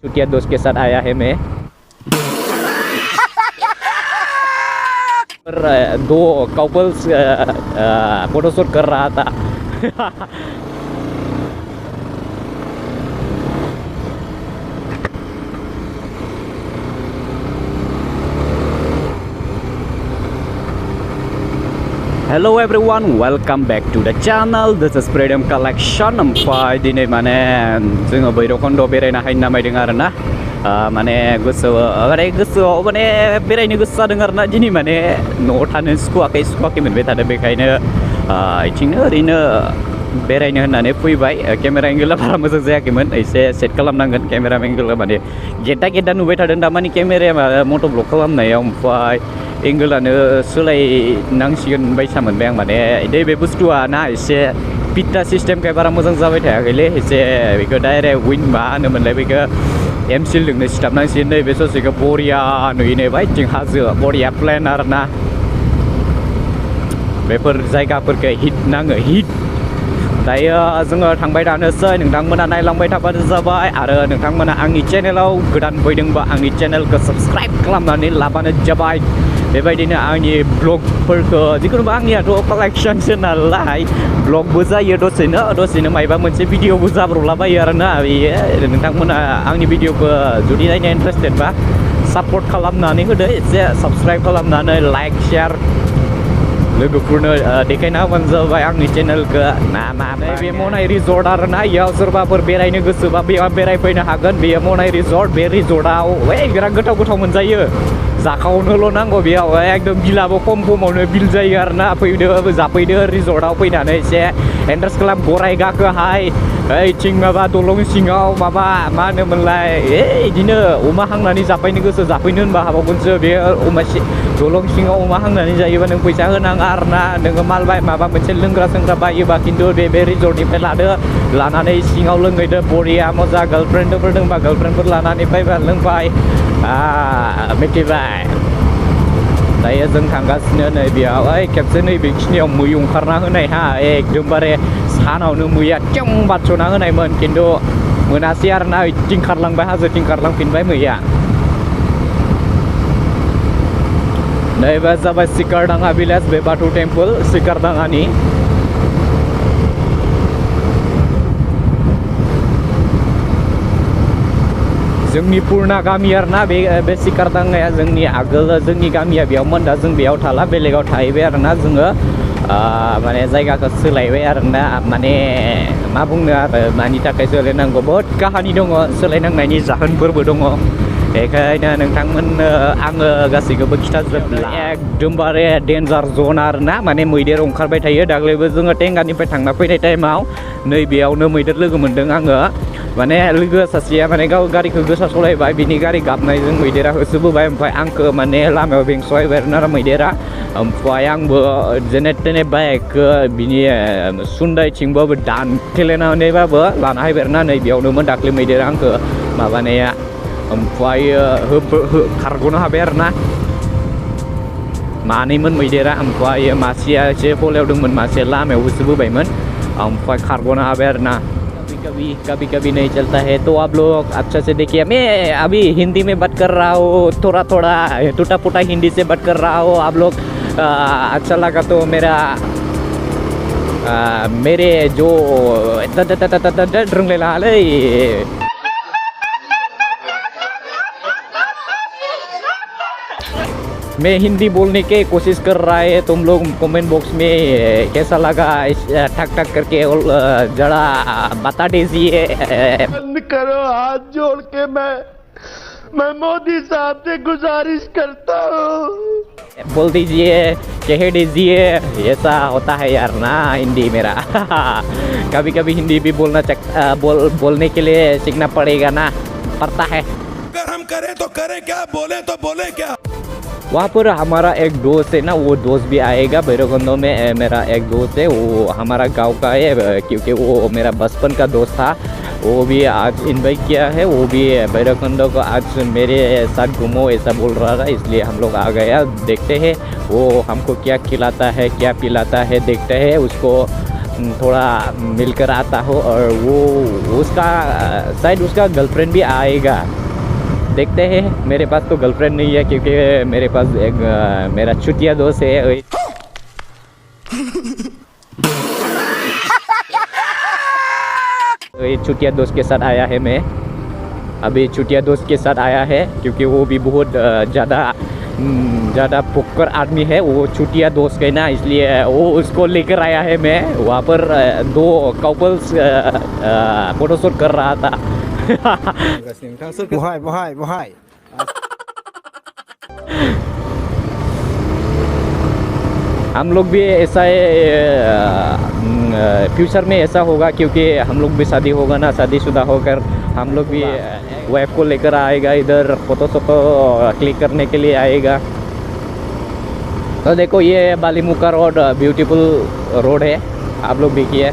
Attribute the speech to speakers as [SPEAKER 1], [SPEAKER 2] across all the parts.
[SPEAKER 1] चुटिया दोस्त के साथ आया है मैं। और दो कपल्स फोटोशूट कर रहा था। Hello everyone, welcome back to the channel. This is Freedom Collection. ओमफ्राय दिनै माने जोङो भैरबकुन्द बेरायनो हाय नामायदों आरोना। माने गोसोआव माने बेरायनो गोसो जादों आरोना। दिनै माने न'आव थानो सुखुवाखै मोनबाय थादों, बेखायनो इथिंनो ओरैनो बेरायनो होननानै फैबाय। केमेरा एंगेला बारा मोजां जायाखैमोन, एसे सेट खालामनांगोन केमेरा एंगेला। माने गेदा नुबाय थादों दामानि केमेराया मट' ब्लग खालामनायाव। ओमफ्राय एंगेलानो सोलायनांसिगोन बायसा मोनबाय आं। माने नैबे बुस्थुआ ना एसे पिट्टा सिस्टेमखाय बारा मोजां जाबाय थायाखैलै। एसे बेखौ डाइरेक्ट विन मा होनोमोनलाय बेखौ एमसिलजोंनो सिथाबनांसिगोन। नैबे ससेखौ बरिया नुयो बायथिं हाजो बरिया प्लेन आरोना। बेफोर जायगाफोरखौ हिट नाङो, हिट। दायो जोङो थांबाय थानोसै, नोंथांमोना नायलांबाय थाबानो जाबाय। आरो नोंथांमोना आंनि चेनेलाव गोदान फैदोंबा आंनि चेनेलखौ साबस्क्राइब खालामनानै लाबानो जाबाय। बेबायदिनो आंनि ब्लगफोरखौ जिखुनु आंनियाथ' कालेक्सनसो नालाय ब्लगबो जायो, दसेनो मायबा मोनसे भिडिअबो जाब्रबलाबायो आरोना। बेयो नोंथांमोना आंनि भिडिअखौ जुदि नायनो इन्टारेस्टेडबा सापर्ट खालामनानै होदो, एसे साबस्क्राइब खालामनानै लाइक शेयार लोगोफोरनो देखायना होबानो जाबाय आंनि चेनेलखौ। नैबे मनाइ रिजर्ट आरोना। इयाव सोरबाफोर बेरायनो गोसोबा बेयाव बेरायफैनो हागोन। बेयो मनाइ रिजर्ट। बे रिजर्टआव बिराद गोथाव मोनजायो, जाखावनोल' नांगौ। बेयाव एकदम बिलाबो खमावनो बिल जायो आरोना। फैदो जाफैदो रिजर्टआव, फैनानै एसे इन्टारेस्ट खालाम। गराय गाखोहाय ओइथिं माबा दलं सिङाव माबा मा होनोमोनलाय बिदिनो अमा हांनानै जाफैनो गोसो जाफैनो होनबा हाबावगोनसो। बे दलं सिङाव अमा हांनानै जायोबा नों फैसा होनाङा आरोना। नोङो माबा मोनसे लोंग्रा सोंग्रा बायोबा खिन्थु बे रिजर्टनिफ्राय लानानै सिङाव लोंहैदो बरिया मजा। गार्लफ्रेन्डफोर दंबा गार्लफ्रेन्डफोर लानानै फैबा लोंबाय, मिथिबाय। दायो जों थांगासिनो नै बेयाव। खेबसे नैबेखिनियाव मै ओंखारना होनाय हा, एकदमबारे सानावनो मैया थिं बारस'ना होनायमोन, खिन्थु मोनासै आरोना। ओइथिं खारलांबाय, हाजोथिं खारलांफिनबाय मैया। नैबे जाबाय सिकारडाङा भिलेज, बे बाथौ टेम्पोल सिकारडाङानि। जोंनि पुरना गामि आरोना बे सिकारडाङाया। जोंनि गामिया बेयावमोन, दा जों बेयाव थाला, बेलेगाव थाहैबाय आरोना जोङो। माने जायगाखौ सोलायबाय आरोना। माने मा बुंनो आरो मानि थाखाय सोलायनांगौ, बहुद काहानि दङ, सोलायनांनायनि जाहोनफोरबो दङ। बेखायनो नोंथांमोननो आङो गासैखौबो खिथाजोबला। एकदमबारे डेन्जार जन आरोना। माने मैदेर ओंखारबाय थायो। दाख्लैबो जोङो टेंगानिफ्राय थांना फैनाय टाइमाव नैबेयावनो मैदेर लोगो मोनदों आङो। माने लोगो सासेया माने गाव गारिखौ गोसा सलायबाय, बिनि गारि गाबनायजों मैदेरा होसोबोबाय। ओमफ्राय आंखौ माने लामायाव बेंसबाय आरोना मैदेरा। ओमफ्राय आंबो जेने तेने बाइकखौ बिनि सुन्दायथिंबाबो दानथेलायनानैबाबो लाना फैबाय आरोना। नैबेयावनोमोन दाख्लै मैदेरा आंखौ माबानाया। ओमफ्राय खारग'नो हाबाय आरोना। मानैमोन मैदेरा। ओमफ्राय मासेया एसे फलायाव दंमोन, मासेया लामायाव होसोबोबायमोन। ओमफ्राय खारग'नो हाबाय आरोना। कभी नहीं चलता है, तो आप लोग अच्छा से देखिए। मैं अभी हिंदी में बात कर रहा हूँ, थोड़ा टूटा फूटा हिंदी से बात कर रहा हूँ। आप लोग अच्छा लगा तो मेरे जो मैं हिंदी बोलने की कोशिश कर रहा है। तुम लोग कमेंट बॉक्स में कैसा लगा ठक करके जरा बता दीजिए।
[SPEAKER 2] बंद करो, हाथ जोड़ के मैं मोदी साहब से गुजारिश करता हूँ,
[SPEAKER 1] बोल दीजिए, कह दीजिए। ऐसा होता है यार ना हिंदी मेरा। कभी हिंदी भी बोलने के लिए सीखना पड़ेगा ना, पड़ता है।
[SPEAKER 3] अगर हम करें तो करें क्या, बोले तो बोले क्या।
[SPEAKER 1] वहाँ पर हमारा एक दोस्त है ना, वो दोस्त भी आएगा। भैरवकुंड में मेरा एक दोस्त है, वो हमारा गांव का है, क्योंकि वो मेरा बचपन का दोस्त था। वो भी आज इन्वाइट किया है, वो भी भैरवकुंड को आज मेरे साथ घूमो ऐसा बोल रहा था, इसलिए हम लोग आ गया। देखते हैं वो हमको क्या खिलाता है क्या पिलाता है, देखते हैं उसको थोड़ा मिलकर आता हो और वो उसका शायद उसका गर्लफ्रेंड भी आएगा। देखते हैं। मेरे पास तो गर्लफ्रेंड नहीं है क्योंकि मेरे पास एक मेरा चुतिया दोस्त है। ये चुतिया दोस्त के साथ आया है मैं। अभी चुतिया दोस्त के साथ आया है क्योंकि वो भी बहुत ज़्यादा पुक्कर आदमी है। वो चुतिया दोस्त है ना, इसलिए वो उसको लेकर आया है मैं। वहाँ पर 2 कपल्स फोटोशूट कर रहा था।
[SPEAKER 4] Why?
[SPEAKER 1] हम लोग भी ऐसा फ्यूचर में ऐसा होगा क्योंकि हम लोग भी शादी होगा ना, शादीशुदा होकर हम लोग भी वाइफ को लेकर आएगा इधर, फोटो क्लिक करने के लिए आएगा। तो देखो ये बालीमुक्का रोड ब्यूटीफुल रोड है, आप लोग देखिए।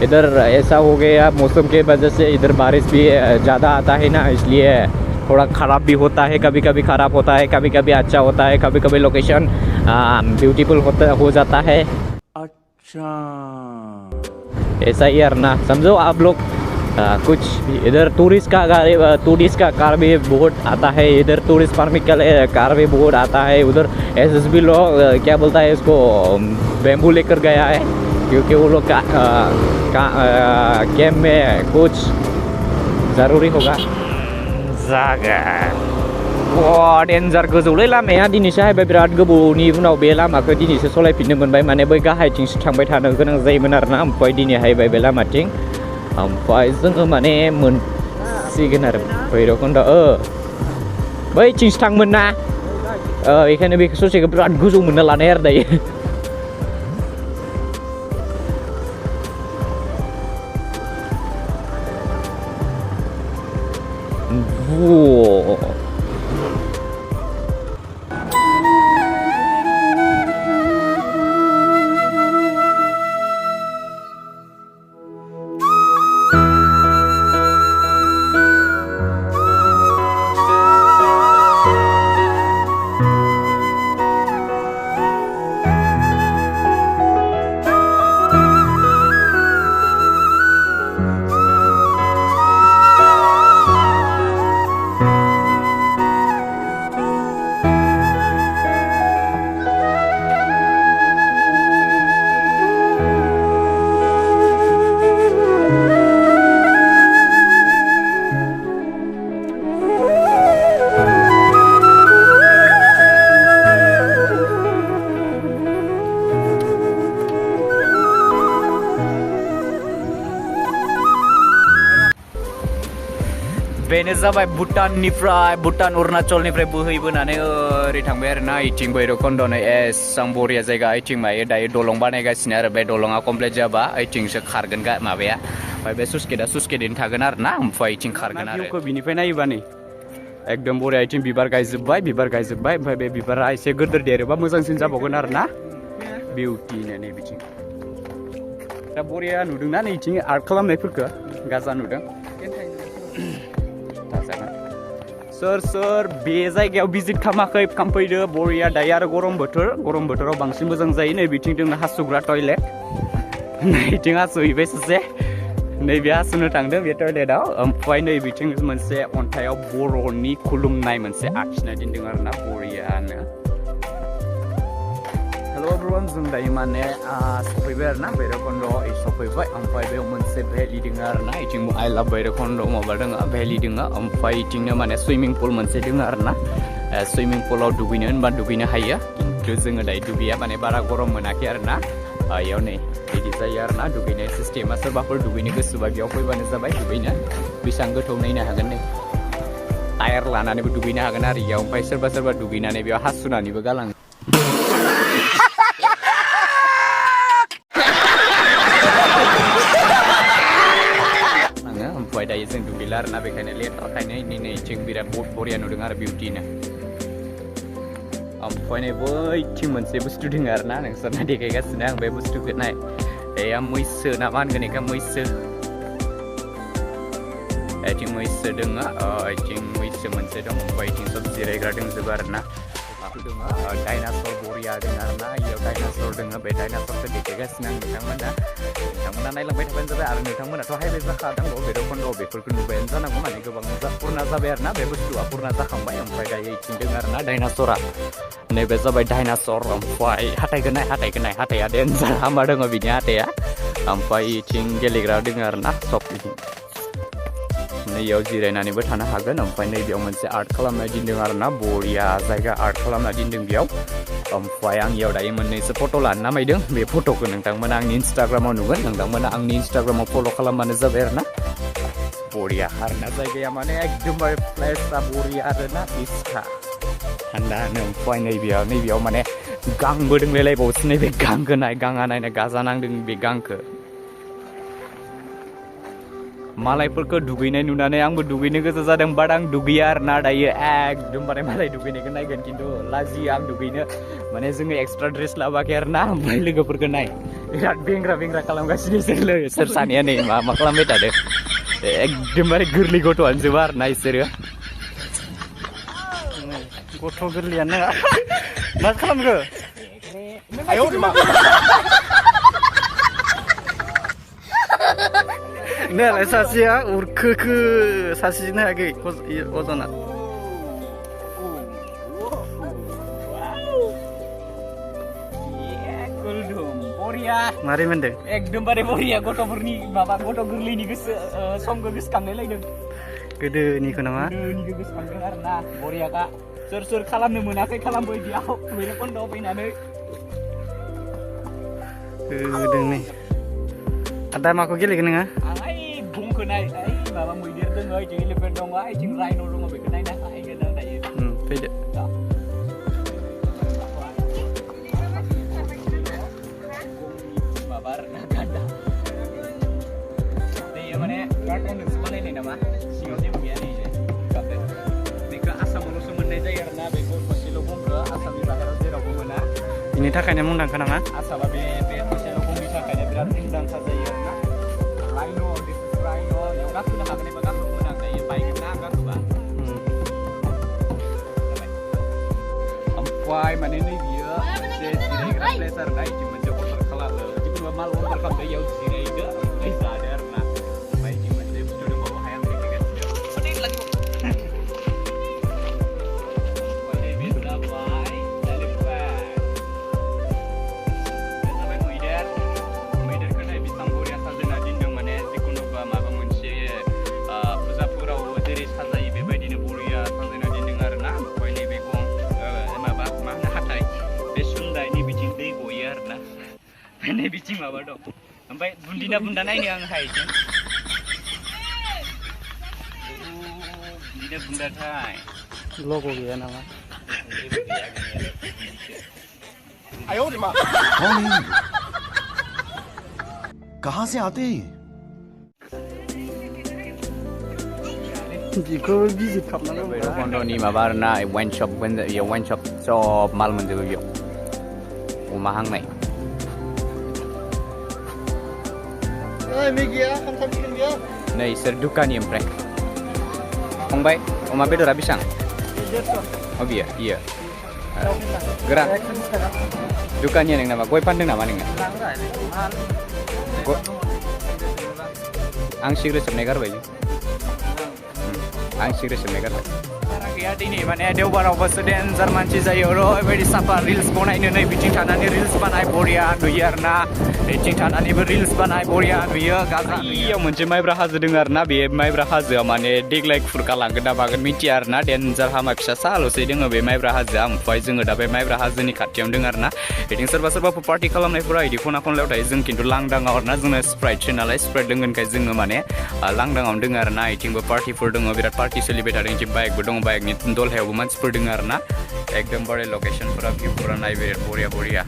[SPEAKER 1] इधर ऐसा हो गया मौसम के वजह से, इधर बारिश भी ज़्यादा आता है ना, इसलिए थोड़ा ख़राब भी होता है, कभी कभी ख़राब होता है, कभी कभी अच्छा होता है, कभी कभी लोकेशन ब्यूटीफुल हो जाता है।
[SPEAKER 4] अच्छा,
[SPEAKER 1] ऐसा ही यार ना, समझो आप लोग। कुछ इधर टूरिस्ट का कार भी बहुत आता है, इधर टूरिस्ट परमिट का कार भी बहुत आता है। उधर SSB लोग क्या बोलता है इसको, बैम्बू लेकर गया है क्योंकि वो लोग कैंप में कुछ ज़रूरी होगा। Wah, डेन्जार गोजौलै लामाया। दिनैसो हायबाय बिराद गोबावनि उनाव बे लामाखौ दिनैसो सलायफिननो मोनबाय। माने बै गाहायथिंसो थांबाय थानो गोनां जायोमोन आरोना, ओमफ्राय दिनै हायबाय बे लामाथिं। ओमफ्राय जोङो माने मोनसिगोन आरो भैरबकुन्द। बैथिंसो थांमोन ना, बेखायनो बे ससेखौ बिराद गोजौ मोनना लानाय आरो दायो। बेनो जाबाय भुटान अरुणाचलनिफ्राय बोहैबोनानै ओरै थांबाय आरोना, इथिं भैरबकुन्द'नो एसां बरिया जायगा। इथिं मायो दायो दलं बानायगासिनो आरो, बे दलङा कमप्लिट जाबा इथिंसो खारगोन माबाया, ओमफ्राय बे सुसगेटनो थागोन आरोना, ओमफ्राय इथिं खारगोन आरो। भिउखौ बिनिफ्राय नायोबा नै एकदम बरिया। इथिं बिबार गायजोब्बाय, ओमफ्राय बे बिबारा एसे गिदिर देरोबा मोजांसिन जाबावगोन आरोना, बिउटिनो नै बिथिं। दा बरिया नुदोंना नै इथिं आर्ट खालामनायफोरखौ गाजा नुदों। सोर बे जायगायाव भिजिट खालामफैदो बरिया। दायो आरो गरम बोथोराव बांसिन मोजां जायो। नै बिथिं दङ हासुग्रा टयलेट, नैथिं हासुहैबाय सासे, नैबे हासुनो थांदों बे टयलेटआव। ओमफ्राय नै बिथिं मोनसे अन्थाइयाव बर'नि खुलुमनाय मोनसे आखिना दोनदों आरोना, बरियानो। हेल' एभ्रिवान, जों दायो माने सफैबाय आरोना भैरबकुन्द सफैबाय। ओमफ्राय बेयाव मोनसे भेलि दङ आरोना, इथिं आइ लाभ भैरबकुन्द माबा दङ, भेलि दङ। ओमफ्राय इथिंनो माने सुइमिं पुल मोनसे दङ आरोना, सुइमिं पुलाव दुगैनो होनबा दुगैनो हायो, खिन्थु जोङो दायो दुगैया, माने बारा गरम मोनाखै आरोना। बेयाव नै बिदि जायो आरोना दुगैनाय सिस्टेमा। सोरबाफोर दुगैनो गोसोबा बेयाव फैबानो जाबाय दुगैनो। बेसेबां गोथौ नायनो हागोन नै, टायार लानानैबो दुगैनो हागोन आरो इयाव। ओमफ्राय सोरबा दुगैनानै बेयाव हासुनानैबो गालाङो। ओमफ्राय दायो जों दुगैला आरोना, बेखायनो लेथ्राखायनो नैथिं बिराद बरिया नुदों आरो बिउटिनो। ओमफ्राय नै बैथिं मोनसे बुस्थु दङ आरोना, नोंसोरना देखायगासिनो आं बे बुस्थुखौ नाय। एया मैसो ना मा होनगोन बेखौ, मैसो। इथिं मैसो दङ, इथिं मैसो मोनसे दं, ओमफ्राय इथिं सब जिरायग्रा दंजोबो आरोना। बुस्थु दङ डाइनासर बरिया दङ आरोना इयाव डाइनासर दङ बे डाइनासरखौ देखायगासिनो आं नोंथांमोना नायलांबाय थाबानो जाबाय आरो नोंथांमोनाथ' हाइवे जाखादों भैरबखुन्ड बेफोरखौ नुबायानो जानांगौ माने गोबां पुरना जाबाय आरोना बे बुस्थुआ पुरना जाखांबाय ओमफ्राय दायो इथिं दङ आरोना डाइनासरा नैबे जाबाय डाइनासर ओमफ्राय हाथाइखौ नाय हाथाइया डेन्जार हामा दङ बिनि हाथाइया ओमफ्राय इथिं गेलेग्रा दङ आरोना सब नैयाव जिरायनानैबो थानो हागोन ओमफ्राय नैबेयाव मोनसे आर्ट खालामना दोनदों आरोना बरिया जायगा आर्ट खालामना दोनदों बेयाव ओमफ्राय आं इयाव दायो मोननैसो फट' लानो नामायदों बे फट'खौ नोंथांमोना आंनि इन्सटाग्रामाव नुगोन नोंथांमोना आंनि इन्सटाग्रामाव फल' खालामबानो जाबाय आरोना बरिया आरोना जायगाया माने एकदमबारे प्लेसआ बरिया आरोना इस्का थान्दानो ओमफ्राय नैबेयाव माने गांबो दंलायलायबावोसो नैबे गांखौ नाय गाङा नायना गाजा नांदों बे गांखौ मालायफोरखौ दुगैनाय नुनानै आंबो दुगैनो गोसो जादों बाट आं दुगैया आरोना दायो एकदमबारे मालाय दुगैनायखौ नायगोन खिन्थु लाजियो आं दुगैनो माने जोङो एक्सट्रा ड्रेस लाबोआखै आरोना ओमफ्राय लोगोफोरखौ नाय बिराद बेंग्रा खालामगासिनो सोर सानैया नै मा खालामबाय थादों एकदमबारे गोरलै गथ'आनो जोबा आरोना इसोरो
[SPEAKER 4] गथ' गोरलैयानो मा खालामखो नालाय सासेया उरखोखो सासेजों हायाखै अजना मारै मोनदों
[SPEAKER 1] एकदमबारे बरिया गथ'फोरनि माबा गथ' गोरलैनि गोसो समखौ गोसोखांनाय लायदों
[SPEAKER 4] गोदोनिखौ नामा
[SPEAKER 1] गोदोनिखौ गोसोखांदों आरोना बरियाखा सोर खालामनो मोनाखै खालामबाय बेयाव भैरबखुन्दआव फैनानै
[SPEAKER 4] होदों नै दा माखौ गेलेगोन नोङो
[SPEAKER 1] आं बुंखौ नाय माबा मैदेर दङ ओइथिं एलिफेन्ट दङ ओइथिं राइन' दङ बेखौ नायना हायगोन आं दायो
[SPEAKER 4] फैदो
[SPEAKER 1] माबा आरोना गान्दा बेयो माने कार्टुनजोंसो बानायनाय नामा सिङाव जेबो गैया नै बेखौ आसामावल'सो मोननाय जायो आरोना बेखौ थसेल' गंखौ आसामनि बाहेराव जेरावबो मोना
[SPEAKER 4] बेनि थाखायनो मुंदांखा नामा
[SPEAKER 1] आसामा बे थसेल' गंनि थाखायनो बिराद मुंदांखा जायो आरोना राइन' बेयाव गाखोनो हागोन एबा गाखोगोन आं दायो बाइक ना गाखोबा ओमफ्राय माने नै बियो मोनसे जिरायग्रा प्लेस आरोना इथिं मोनसे अर्डार खालामो जिखुनु माल अर्डार खालामदो इयाव जिरायदो ओमफ्राय जादो आरोना ओमफ्राय इथिं मोनसे बुस्थु दंबावो हाय आं देखायगासिनो ओमफ्राय बे जाबाय मैदेरखौ नाय बेसेबां बरिया साजायना दोनदों माने जिखुनु माबा मोनसे फुजाफोराव जेरै साजायो बेबायदिनो बरिया साजायना दोनदों आरोना ओमफ्राय नैबे गं माबा मा होनो हाथाय बे सुन्दायनि बिथिं दै गयो आरोना नै बिथिं माबा दं ओमफ्राय बुन्दिना बुन्दा नायनो आं हायजों बुन्दिना बुन्दाथाय
[SPEAKER 4] लग' गैया नामा
[SPEAKER 1] जेबो गैया
[SPEAKER 2] कौन है कहाँ से आते हैं
[SPEAKER 4] बिखौ भिजिट खालामनांगौ
[SPEAKER 1] भैरबखुन्दनि माबा आरोना वाइन शप बेयाव वाइन शप सब माल मोनजोबो बेयाव अमा हांनाय नै इसोर दुखानि ओमफ्राय फंबाय अमा बेदरा बेसेबां बियो गोरान दुखानिया नों नामा गय फानदों नामा नोङो आं सिगारेट सोबनाय गारबाय बारा गैया दिनै माने देवबारावबोसो डेन्जार मानसि जायो ओरैबायदि साफा रिल्स बनायनो नै बिथिं थानानै रिल्स बानाय बरिया नुयो आरोना बिथिं थानानैबो रिल्स बानाय बरिया नुयो गाजायाव मोनसे माइब्रा हाजो दङ आरोना बे माइब्रा हाजोआ माने देग्लाय खुरखा लांगोन ना मागोन मिथिया आरोना डेन्जार हामा फिसा साल'सै दङ बे माइब्रा हाजोआ ओमफ्राय जोङो दा बे माइब्रा हाजोनि खाथियावनो दङ आरोना बिथिं सोरबा पार्टि खालामनायफोरा बिदि खना खनलायाव थायो जों खिन्थु लांदाङाव आरोना जोंना स्प्राइटसो नालाय स्प्राइट लोंगोनखाय जोङो माने लांदाङावनो दङ आरोना बिथिंबो पार्टिफोर दङ बिराद पार्टि सोलिबाय थादों बिथिं बाइकबो दङ बाइकनि दलहायावबो मानसिफोर दङ आरोना एकदमबारे लकेसनफोरा भिउफोरा नाय बिराद बरिया